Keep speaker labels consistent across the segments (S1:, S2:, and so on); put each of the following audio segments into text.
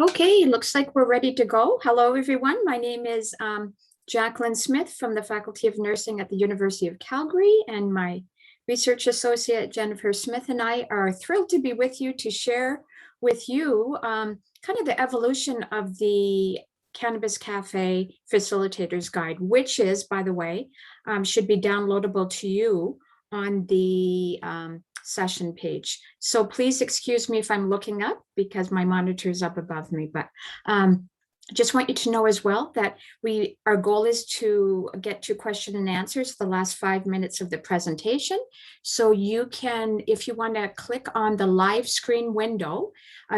S1: Okay, looks like we're ready to go. Hello, everyone. My name is Jacqueline Smith from the Faculty of Nursing at the University of Calgary, and my research associate Jennifer Smith and I are thrilled to be with you to share with you kind of the evolution of the Cannabis Cafe Facilitator's Guide, which is, by the way, should be downloadable to you on the session page. So please excuse me if I'm looking up because my monitor is up above me, but just want you to know as well that our goal is to get to question and answers the last 5 minutes of the presentation. So you can, if you want to click on the live screen window,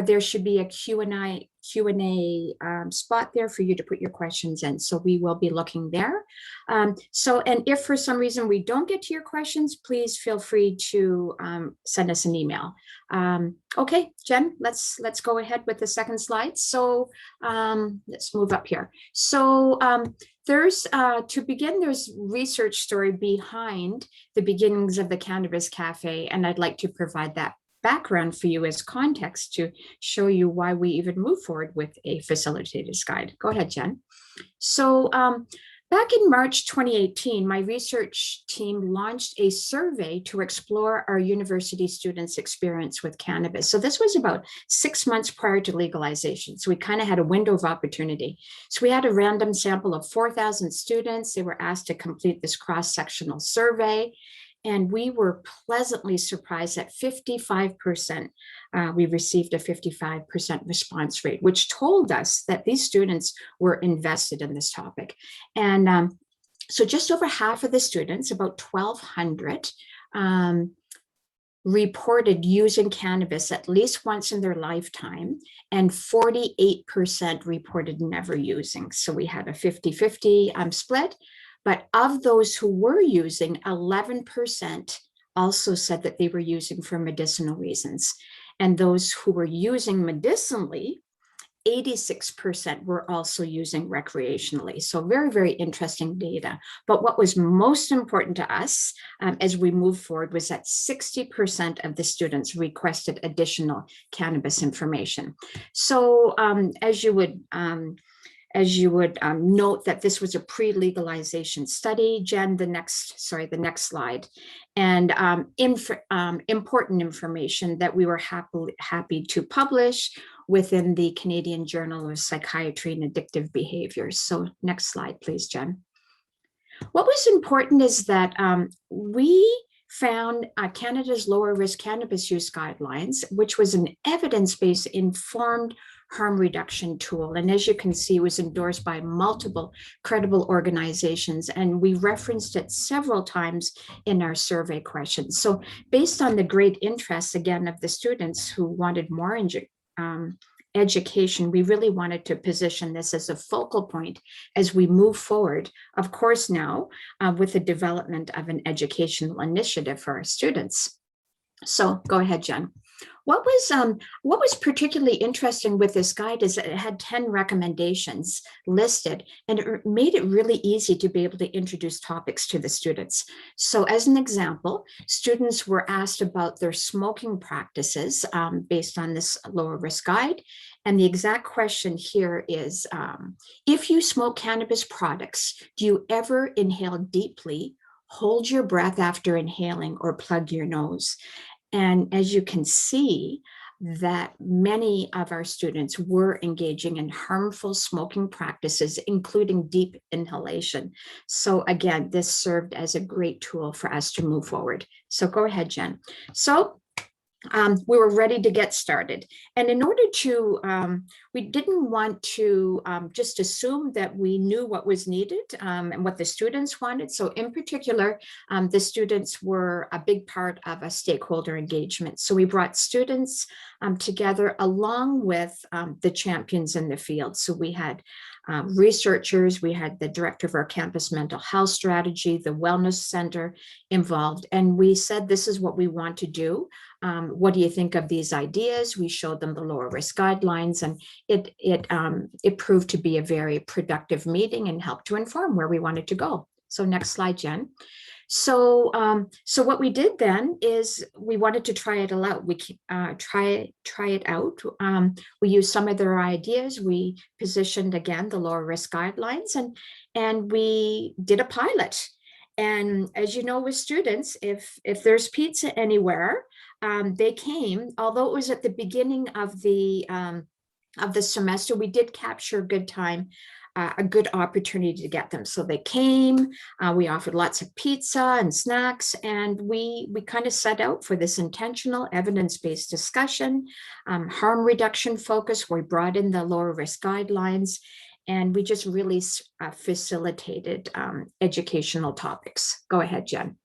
S1: there should be a Q&A spot there for you to put your questions in. So we will be looking there. And if for some reason we don't get to your questions, please feel free to send us an email. Okay, Jen, let's go ahead with the second slide. So let's move up here. So there's research story behind the beginnings of the Cannabis Cafe, and I'd like to provide that background for you as context to show you why we even move forward with a facilitator's guide. Go ahead, Jen. So back in March 2018, my research team launched a survey to explore our university students' experience with cannabis. So this was about 6 months prior to legalization. So we kind of had a window of opportunity. So we had a random sample of 4,000 students. They were asked to complete this cross-sectional survey. And we were pleasantly surprised at 55%. We received a 55% response rate, which told us that these students were invested in this topic. And so just over half of the students, about 1,200, reported using cannabis at least once in their lifetime, and 48% reported never using. So we had a 50-50 split. But of those who were using, 11% also said that they were using for medicinal reasons. And those who were using medicinally, 86% were also using recreationally. So very, very interesting data. But what was most important to us as we move forward was that 60% of the students requested additional cannabis information. So as you would note that this was a pre-legalization study. Jen, the next slide. And important information that we were happy to publish within the Canadian Journal of Psychiatry and Addictive Behaviors. So next slide, please, Jen. What was important is that we found Canada's lower risk cannabis use guidelines, which was an evidence-based informed harm reduction tool. And as you can see, it was endorsed by multiple credible organizations. And we referenced it several times in our survey questions. So based on the great interest, again, of the students who wanted more education, we really wanted to position this as a focal point as we move forward, of course, now with the development of an educational initiative for our students. So go ahead, Jen. What was particularly interesting with this guide is that it had 10 recommendations listed, and it made it really easy to be able to introduce topics to the students. So as an example, students were asked about their smoking practices based on this lower risk guide. And the exact question here is, if you smoke cannabis products, do you ever inhale deeply, hold your breath after inhaling, or plug your nose? And as you can see, that many of our students were engaging in harmful smoking practices, including deep inhalation. So again, this served as a great tool for us to move forward. So go ahead, Jen. So we were ready to get started. And in order to, we didn't want to just assume that we knew what was needed and what the students wanted. So in particular, the students were a big part of a stakeholder engagement. So we brought students together along with the champions in the field. So we had researchers, we had the director of our campus mental health strategy, the wellness center involved, and we said, this is what we want to do. What do you think of these ideas? We showed them the lower risk guidelines, and it proved to be a very productive meeting and helped to inform where we wanted to go. So next slide, Jen. So what we did then is we wanted to try it all out. We try it out. We used some of their ideas. We positioned again the lower risk guidelines, and we did a pilot. And as you know, with students, if there's pizza anywhere, they came. Although it was at the beginning of the semester, we did capture good time, a good opportunity to get them. So they came, we offered lots of pizza and snacks, and we kind of set out for this intentional evidence-based discussion, harm reduction focus. We brought in the lower risk guidelines, and we just really facilitated educational topics. Go ahead, Jen.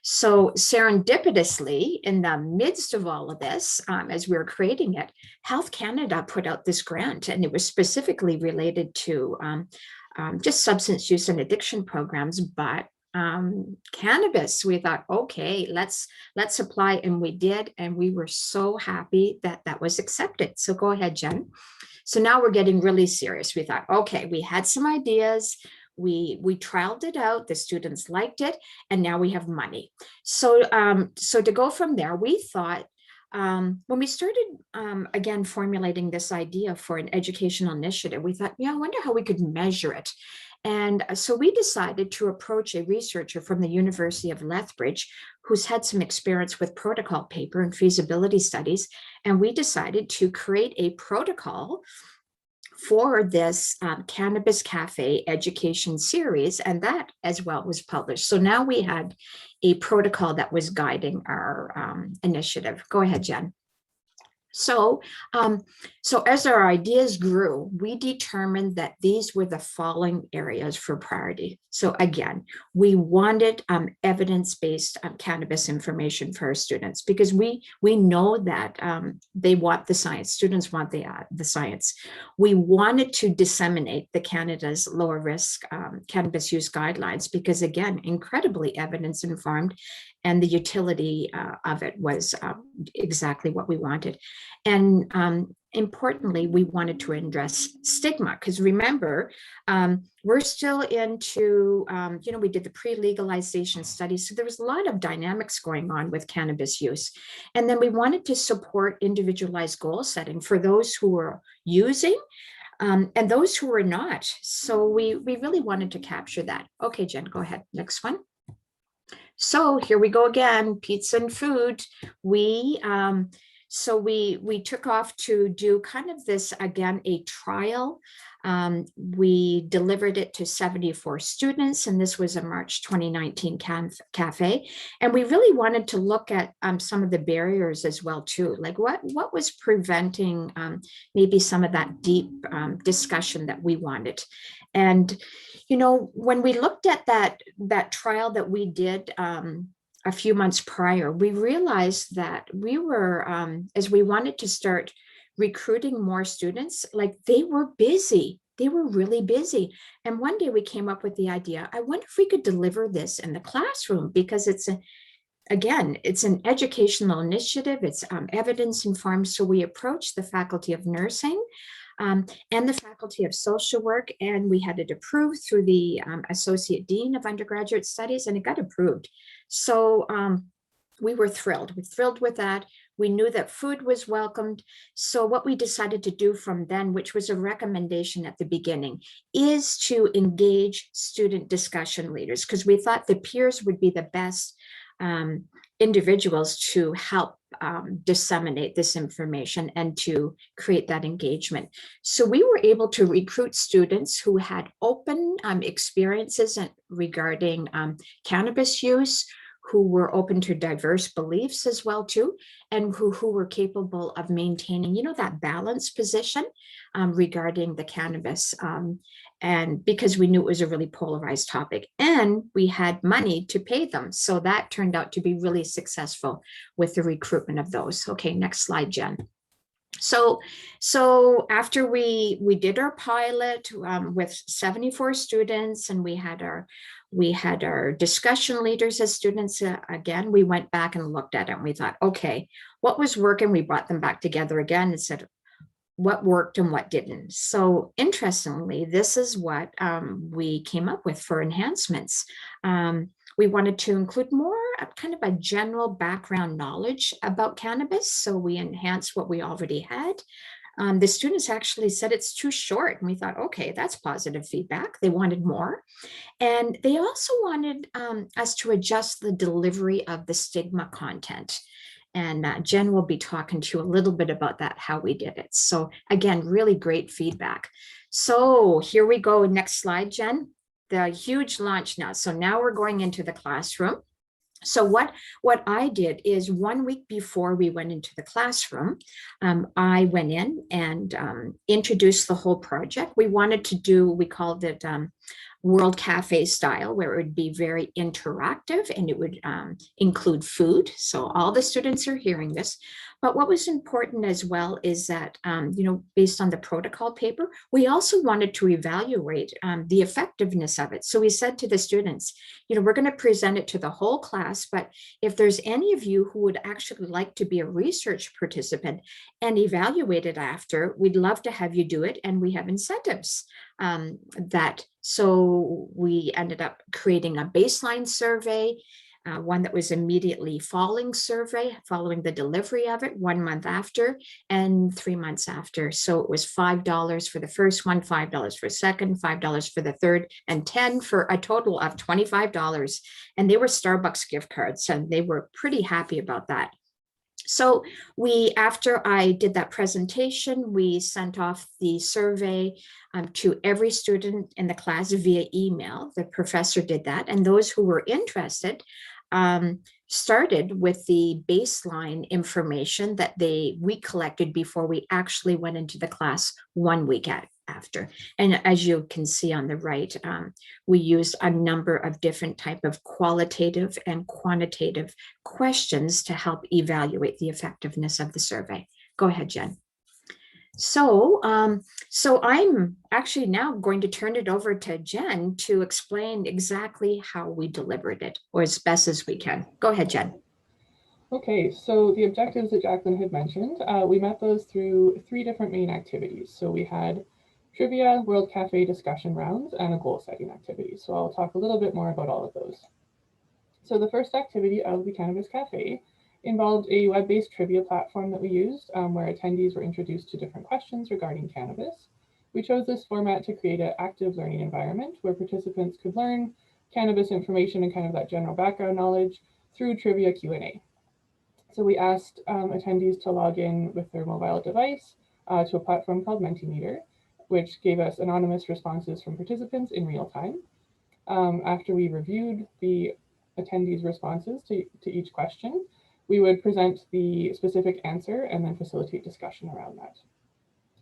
S1: So serendipitously, in the midst of all of this, as we were creating it, Health Canada put out this grant, and it was specifically related to just substance use and addiction programs, but cannabis. We thought, okay, let's apply, and we did, and we were so happy that that was accepted. So go ahead, Jen. So now we're getting really serious. We thought, okay, we had some ideas. We trialed it out, the students liked it, and now we have money. So to go from there, we thought, when we started again formulating this idea for an educational initiative, we thought, yeah, I wonder how we could measure it. And so we decided to approach a researcher from the University of Lethbridge who's had some experience with protocol paper and feasibility studies. And we decided to create a protocol for this Cannabis Cafe education series, and that as well was published. So now we had a protocol that was guiding our initiative. Go ahead, Jen. So as our ideas grew, we determined that these were the following areas for priority. So again, we wanted evidence-based cannabis information for our students, because we know that they want the science. Students want the science. We wanted to disseminate the Canada's lower risk cannabis use guidelines, because again, incredibly evidence informed, and the utility of it was exactly what we wanted. And importantly, we wanted to address stigma, because remember, we're still into, we did the pre-legalization study. So there was a lot of dynamics going on with cannabis use. And then we wanted to support individualized goal setting for those who were using and those who were not. So we really wanted to capture that. Okay, Jen, go ahead. Next one. So here we go again, pizza and food. So we took off to do kind of this, again, a trial. We delivered it to 74 students, and this was a March 2019 cafe. And we really wanted to look at some of the barriers as well, too. Like what was preventing maybe some of that deep discussion that we wanted. And, when we looked at that trial that we did a few months prior, we realized that we were, as we wanted to start recruiting more students, like they were busy. They were really busy. And one day we came up with the idea, I wonder if we could deliver this in the classroom, because it's an educational initiative. It's evidence informed. So we approached the Faculty of Nursing and the Faculty of Social Work, and we had it approved through the Associate Dean of Undergraduate Studies, and it got approved. So we were thrilled. We're thrilled with that. We knew that food was welcomed. So what we decided to do from then, which was a recommendation at the beginning, is to engage student discussion leaders, because we thought the peers would be the best individuals to help disseminate this information and to create that engagement. So we were able to recruit students who had open experiences regarding cannabis use, who were open to diverse beliefs as well too, and who were capable of maintaining, that balanced position regarding the cannabis. And because we knew it was a really polarized topic, and we had money to pay them. So that turned out to be really successful with the recruitment of those. Okay, next slide, Jen. So after we did our pilot with 74 students, and we had our discussion leaders as students, again, we went back and looked at it, and we thought, okay, what was working? We brought them back together again and said, what worked and what didn't. So interestingly, this is what we came up with for enhancements. We wanted to include more kind of a general background knowledge about cannabis, so we enhanced what we already had. The students actually said it's too short, and we thought, okay, that's positive feedback. They wanted more. And they also wanted us to adjust the delivery of the stigma content. And Jen will be talking to you a little bit about that, how we did it. So again, really great feedback. So here we go. Next slide, Jen. The huge launch now. So now we're going into the classroom. So what I did is 1 week before we went into the classroom, I went in and introduced the whole project. We wanted to do, we called it World Cafe style, where it would be very interactive and it would include food. So all the students are hearing this. But what was important as well is that, based on the protocol paper, we also wanted to evaluate the effectiveness of it. So we said to the students, we're going to present it to the whole class, but if there's any of you who would actually like to be a research participant and evaluate it after, we'd love to have you do it. And we have incentives so we ended up creating a baseline survey, one that was immediately following the delivery of it 1 month after and 3 months after. So it was $5 for the first one, $5 for the second, $5 for the third, and $10 for a total of $25. And they were Starbucks gift cards, and they were pretty happy about that. So after I did that presentation, we sent off the survey to every student in the class via email. The professor did that, and those who were interested started with the baseline information that we collected before we actually went into the class 1 week after. And as you can see on the right, we used a number of different type of qualitative and quantitative questions to help evaluate the effectiveness of the survey. Go ahead, Jen. So I'm actually now going to turn it over to Jen to explain exactly how we delivered it, or as best as we can. Go ahead, Jen.
S2: Okay, so the objectives that Jacqueline had mentioned, we met those through 3 different main activities. So we had trivia, World Cafe discussion rounds, and a goal setting activity. So I'll talk a little bit more about all of those. So the first activity of the Cannabis Cafe involved a web-based trivia platform that we used, where attendees were introduced to different questions regarding cannabis. We chose this format to create an active learning environment where participants could learn cannabis information and kind of that general background knowledge through trivia Q&A. So we asked attendees to log in with their mobile device to a platform called Mentimeter, which gave us anonymous responses from participants in real time. After we reviewed the attendees' responses to each question, we would present the specific answer and then facilitate discussion around that.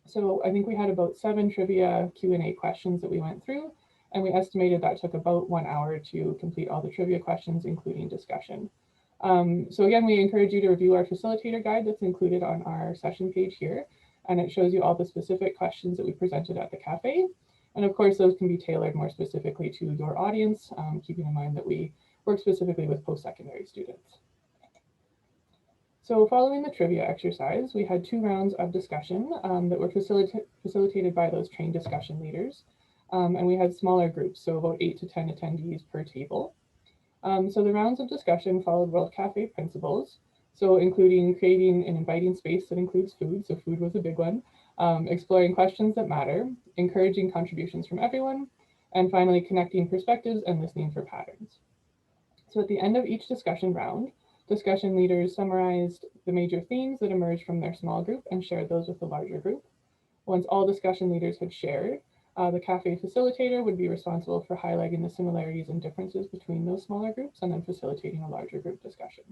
S2: So I think we had about 7 trivia Q&A questions that we went through, and we estimated that took about 1 hour to complete all the trivia questions, including discussion. So again, we encourage you to review our facilitator guide that's included on our session page here, and it shows you all the specific questions that we presented at the cafe. And of course, those can be tailored more specifically to your audience, keeping in mind that we work specifically with post-secondary students. So following the trivia exercise, we had 2 rounds of discussion that were facilitated by those trained discussion leaders. And we had smaller groups, so about 8 to 10 attendees per table. So the rounds of discussion followed World Cafe principles, so including creating an inviting space that includes food, so food was a big one, exploring questions that matter, encouraging contributions from everyone, and finally connecting perspectives and listening for patterns. So at the end of each discussion round, discussion leaders summarized the major themes that emerged from their small group and shared those with the larger group. Once all discussion leaders had shared, the cafe facilitator would be responsible for highlighting the similarities and differences between those smaller groups and then facilitating a larger group discussion.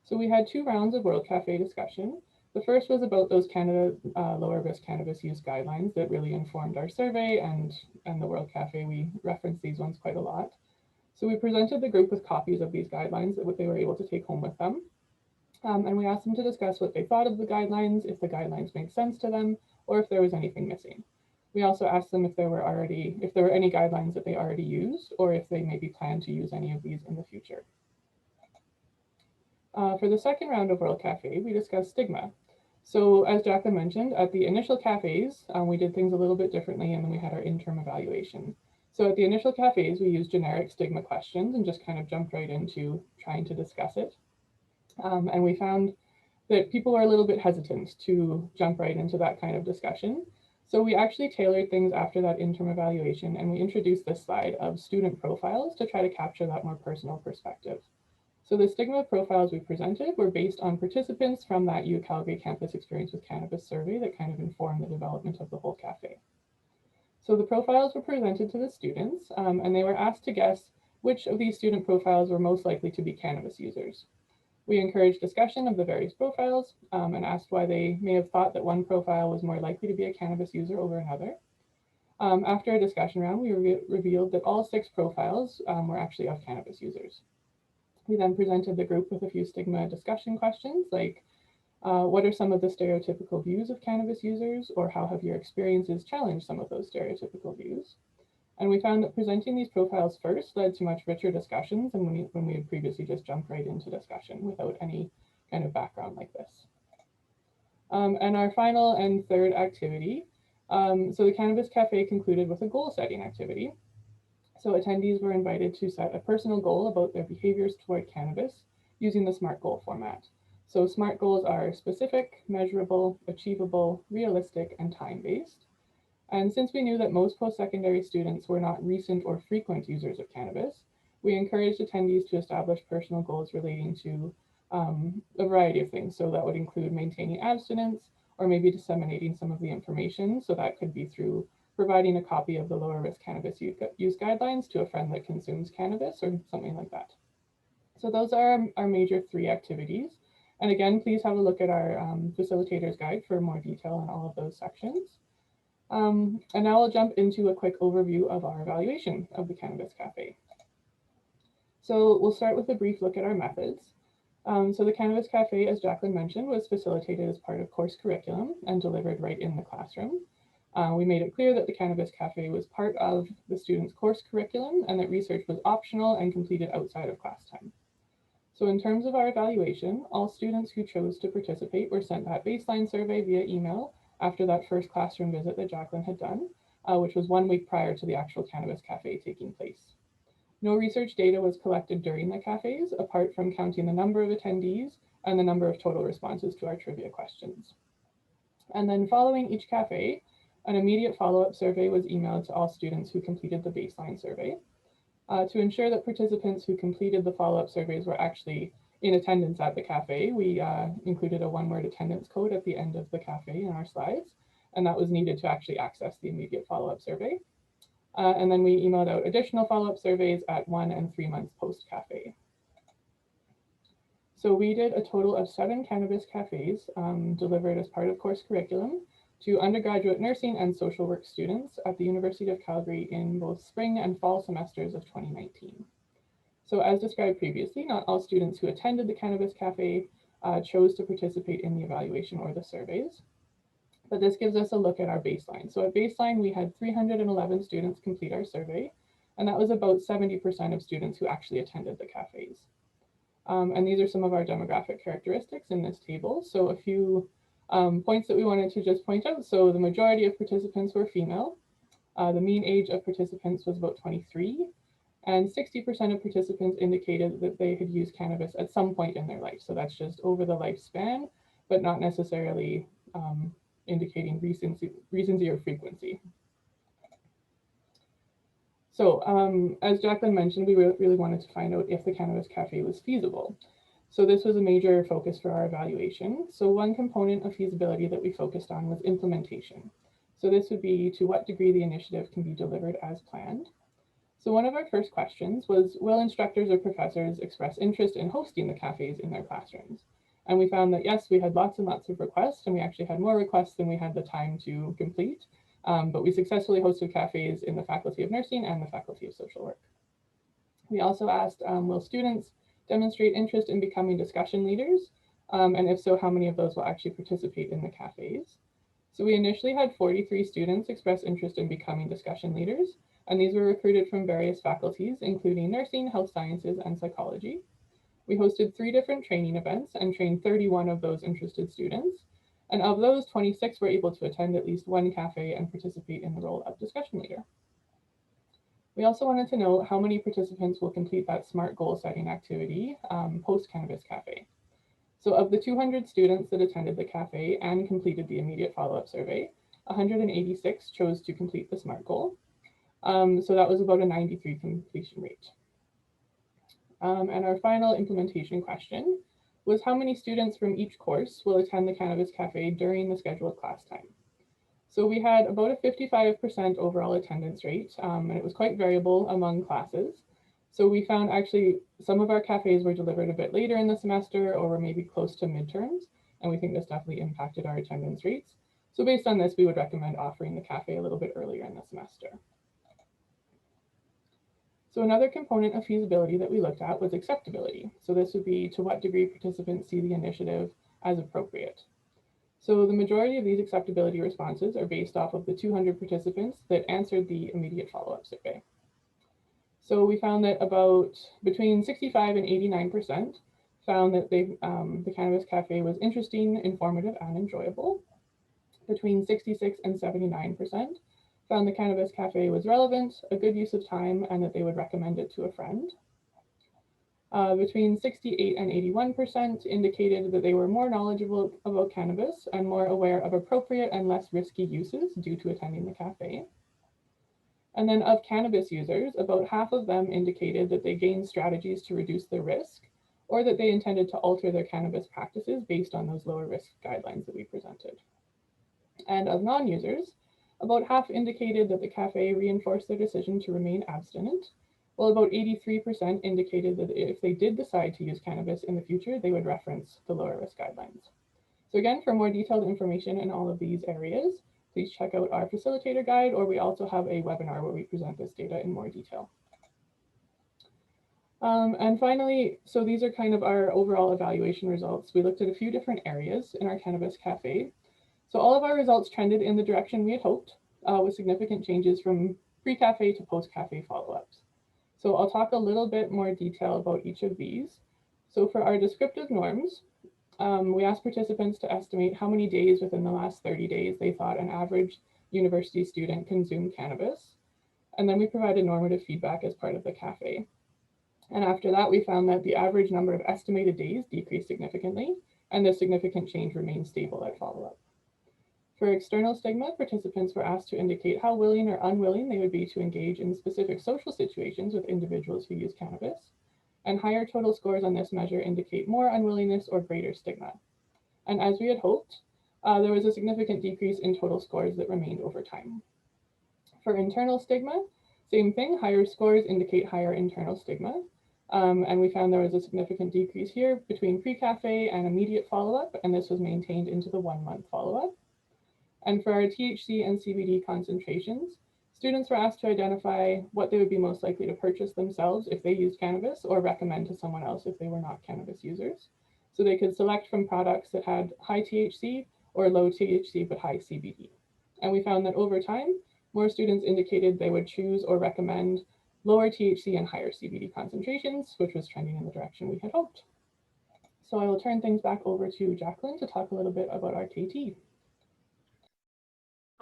S2: So we had 2 rounds of World Cafe discussion. The first was about those Canada lower risk cannabis use guidelines that really informed our survey, and the World Cafe, we referenced these ones quite a lot. So we presented the group with copies of these guidelines that they were able to take home with them. And we asked them to discuss what they thought of the guidelines, if the guidelines made sense to them, or if there was anything missing. We also asked them if there were any guidelines that they already used, or if they maybe plan to use any of these in the future. For the second round of World Cafe, we discussed stigma. So as Jacqueline mentioned, at the initial cafes, we did things a little bit differently, and then we had our interim evaluation. So at the initial cafes, we used generic stigma questions and just kind of jumped right into trying to discuss it. And we found that people were a little bit hesitant to jump right into that kind of discussion. So we actually tailored things after that interim evaluation, and we introduced this slide of student profiles to try to capture that more personal perspective. So the stigma profiles we presented were based on participants from that UCalgary Campus Experience with Cannabis survey that kind of informed the development of the whole cafe. So the profiles were presented to the students, and they were asked to guess which of these student profiles were most likely to be cannabis users. We encouraged discussion of the various profiles and asked why they may have thought that one profile was more likely to be a cannabis user over another. After a discussion round, we revealed that all 6 profiles were actually of cannabis users. We then presented the group with a few stigma discussion questions like, what are some of the stereotypical views of cannabis users, or how have your experiences challenged some of those stereotypical views? And we found that presenting these profiles first led to much richer discussions than when we had previously just jumped right into discussion without any kind of background like this. And our final and third activity, so the Cannabis Cafe concluded with a goal setting activity. So attendees were invited to set a personal goal about their behaviors toward cannabis using the SMART goal format. So SMART goals are specific, measurable, achievable, realistic, and time-based. And since we knew that most post-secondary students were not recent or frequent users of cannabis, we encouraged attendees to establish personal goals relating to a variety of things. So that would include maintaining abstinence or maybe disseminating some of the information. So that could be through providing a copy of the lower risk cannabis use guidelines to a friend that consumes cannabis or something like that. So those are our major 3 activities. And again, please have a look at our facilitator's guide for more detail on all of those sections. And now I'll jump into a quick overview of our evaluation of the Cannabis Cafe. So we'll start with a brief look at our methods. So the Cannabis Cafe, as Jacqueline mentioned, was facilitated as part of course curriculum and delivered right in the classroom. We made it clear that the Cannabis Cafe was part of the students' course curriculum and that research was optional and completed outside of class time. So in terms of our evaluation, all students who chose to participate were sent that baseline survey via email after that first classroom visit that Jacqueline had done, which was 1 week prior to the actual Cannabis Cafe taking place. No research data was collected during the cafes, apart from counting the number of attendees and the number of total responses to our trivia questions. And then following each cafe, an immediate follow-up survey was emailed to all students who completed the baseline survey. To ensure that participants who completed the follow-up surveys were actually in attendance at the cafe, we included a 1-word attendance code at the end of the cafe in our slides, and that was needed to actually access the immediate follow-up survey. And then we emailed out additional follow-up surveys at 1 and 3 months post-cafe. So we did a total of 7 cannabis cafes delivered as part of course curriculum to undergraduate nursing and social work students at the University of Calgary in both spring and fall semesters of 2019. So as described previously, not all students who attended the Cannabis Cafe chose to participate in the evaluation or the surveys, but this gives us a look at our baseline. So at baseline, we had 311 students complete our survey, and that was about 70% of students who actually attended the cafes. And these are some of our demographic characteristics in this table. So a few points that we wanted to just point out. So the majority of participants were female. The mean age of participants was about 23, and 60% of participants indicated that they had used cannabis at some point in their life. So that's just over the lifespan, but not necessarily indicating recency or frequency. So as Jacqueline mentioned, we really wanted to find out if the Cannabis Cafe was feasible. So this was a major focus for our evaluation. So one component of feasibility that we focused on was implementation. So this would be to what degree the initiative can be delivered as planned. So one of our first questions was, will instructors or professors express interest in hosting the cafes in their classrooms? And we found that yes, we had lots and lots of requests, and we actually had more requests than we had the time to complete. But we successfully hosted cafes in the Faculty of Nursing and the Faculty of Social Work. We also asked, will students demonstrate interest in becoming discussion leaders? And if so, how many of those will actually participate in the cafes? So we initially had 43 students express interest in becoming discussion leaders, and these were recruited from various faculties, including nursing, health sciences, and psychology. We hosted 3 different training events and trained 31 of those interested students. And of those, 26 were able to attend at least one cafe and participate in the role of discussion leader. We also wanted to know how many participants will complete that SMART goal setting activity post Cannabis Cafe. So of the 200 students that attended the cafe and completed the immediate follow-up survey, 186 chose to complete the SMART goal. So that was about a 93 completion rate. And our final implementation question was how many students from each course will attend the Cannabis Cafe during the scheduled class time? So we had about a 55% overall attendance rate, and it was quite variable among classes. So we found actually some of our cafes were delivered a bit later in the semester or were maybe close to midterms, and we think this definitely impacted our attendance rates. So based on this, we would recommend offering the cafe a little bit earlier in the semester. So another component of feasibility that we looked at was acceptability. So this would be to what degree participants see the initiative as appropriate. So the majority of these acceptability responses are based off of the 200 participants that answered the immediate follow-up survey. So we found that about between 65 and 89% found that the Cannabis Cafe was interesting, informative, and enjoyable. Between 66 and 79% found the Cannabis Cafe was relevant, a good use of time, and that they would recommend it to a friend. Between 68 and 81% indicated that they were more knowledgeable about cannabis and more aware of appropriate and less risky uses due to attending the cafe. And then of cannabis users, about half of them indicated that they gained strategies to reduce their risk or that they intended to alter their cannabis practices based on those lower risk guidelines that we presented. And of non-users, about half indicated that the cafe reinforced their decision to remain abstinent, while about 83% indicated that if they did decide to use cannabis in the future, they would reference the lower risk guidelines. So again, for more detailed information in all of these areas, please check out our facilitator guide, or we also have a webinar where we present this data in more detail. And finally, so these are kind of our overall evaluation results. We looked at a few different areas in our Cannabis Cafe. So all of our results trended in the direction we had hoped, with significant changes from pre-cafe to post-cafe follow-ups. So I'll talk a little bit more detail about each of these. So for our descriptive norms, we asked participants to estimate how many days within the last 30 days they thought an average university student consumed cannabis. And then we provided normative feedback as part of the cafe. And after that, we found that the average number of estimated days decreased significantly, and this significant change remained stable at follow-up. For external stigma, participants were asked to indicate how willing or unwilling they would be to engage in specific social situations with individuals who use cannabis. And higher total scores on this measure indicate more unwillingness or greater stigma. And as we had hoped, there was a significant decrease in total scores that remained over time. For internal stigma, same thing, higher scores indicate higher internal stigma. And we found there was a significant decrease here between pre-cafe and immediate follow-up, and this was maintained into the 1-month follow-up. And for our THC and CBD concentrations, students were asked to identify what they would be most likely to purchase themselves if they used cannabis or recommend to someone else if they were not cannabis users. So they could select from products that had high THC or low THC but high CBD. And we found that over time, more students indicated they would choose or recommend lower THC and higher CBD concentrations, which was trending in the direction we had hoped. So I will turn things back over to Jacqueline to talk a little bit about our KT.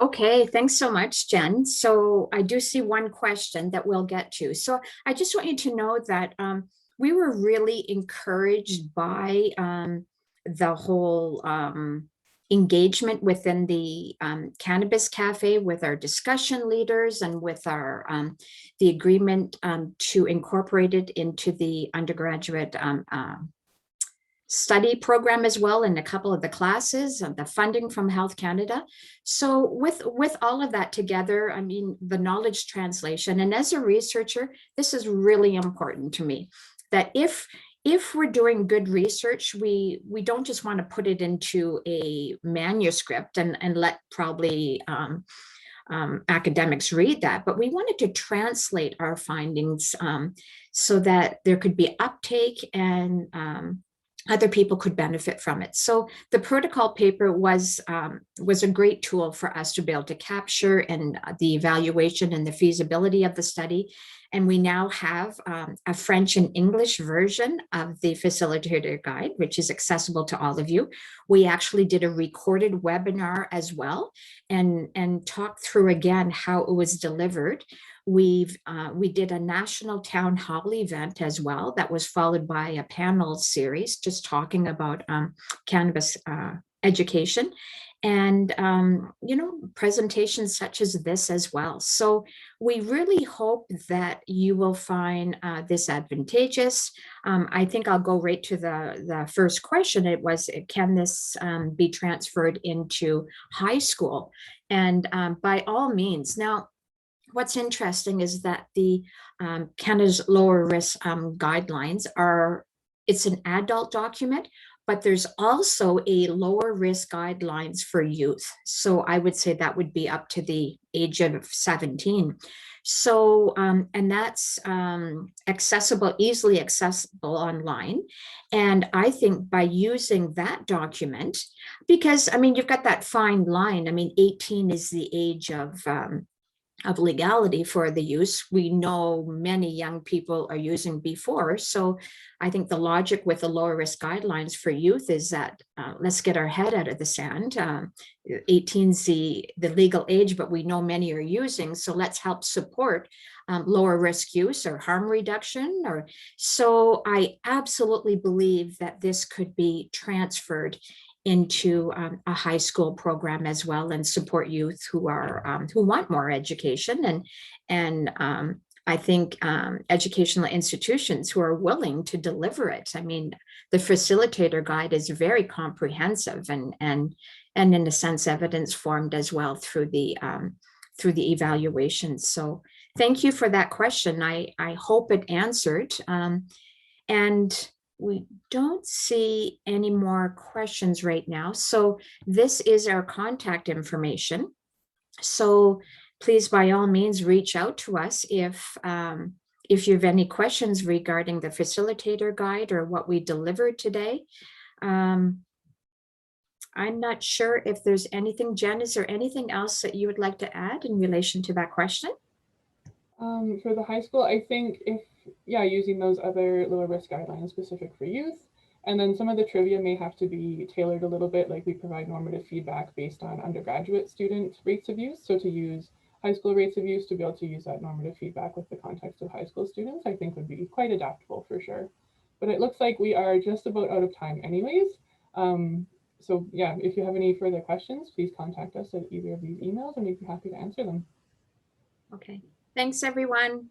S1: Okay, thanks so much, Jen. So I do see one question that we'll get to. So I just want you to know that we were really encouraged by the whole engagement within the Cannabis Cafe with our discussion leaders and with our the agreement to incorporate it into the undergraduate study program as well in a couple of the classes, the funding from Health Canada. So with all of that together, I mean, the knowledge translation, and as a researcher, this is really important to me, that if we're doing good research, we don't just want to put it into a manuscript and let probably academics read that, but we wanted to translate our findings so that there could be uptake and other people could benefit from it. So the protocol paper was a great tool for us to be able to capture and the evaluation and the feasibility of the study. And we now have a French and English version of the facilitator guide, which is accessible to all of you. We actually did a recorded webinar as well and talked through again how it was delivered. We did a national town hall event as well that was followed by a panel series just talking about cannabis education and presentations such as this as well. So we really hope that you will find this advantageous. I think I'll go right to the first question. It was, can this be transferred into high school? And by all means. Now, what's interesting is that the Canada's lower risk guidelines it's an adult document, but there's also a lower risk guidelines for youth. So I would say that would be up to the age of 17. So, and that's accessible, easily accessible online. And I think by using that document, because I mean, you've got that fine line. I mean, 18 is the age of legality for the use. We know many young people are using before. So I think the logic with the lower risk guidelines for youth is that let's get our head out of the sand. 18 is the legal age, but we know many are using. So let's help support lower risk use or harm reduction. So I absolutely believe that this could be transferred into a high school program as well and support youth who want more education and I think educational institutions who are willing to deliver it. I mean, the facilitator guide is very comprehensive and in a sense evidence formed as well through the evaluations. So thank you for that question. I hope it answered. And we don't see any more questions right now. So this is our contact information. So please, by all means, reach out to us if you have any questions regarding the facilitator guide or what we delivered today. I'm not sure if there's anything. Jen, is there anything else that you would like to add in relation to that question?
S2: For the high school, I think using those other lower risk guidelines specific for youth, and then some of the trivia may have to be tailored a little bit, like we provide normative feedback based on undergraduate student rates of use. So to use high school rates of use, to be able to use that normative feedback with the context of high school students, I think would be quite adaptable for sure. But it looks like we are just about out of time anyways. So yeah, if you have any further questions, please contact us at either of these emails and we'd be happy to answer them.
S1: Okay. Thanks, everyone.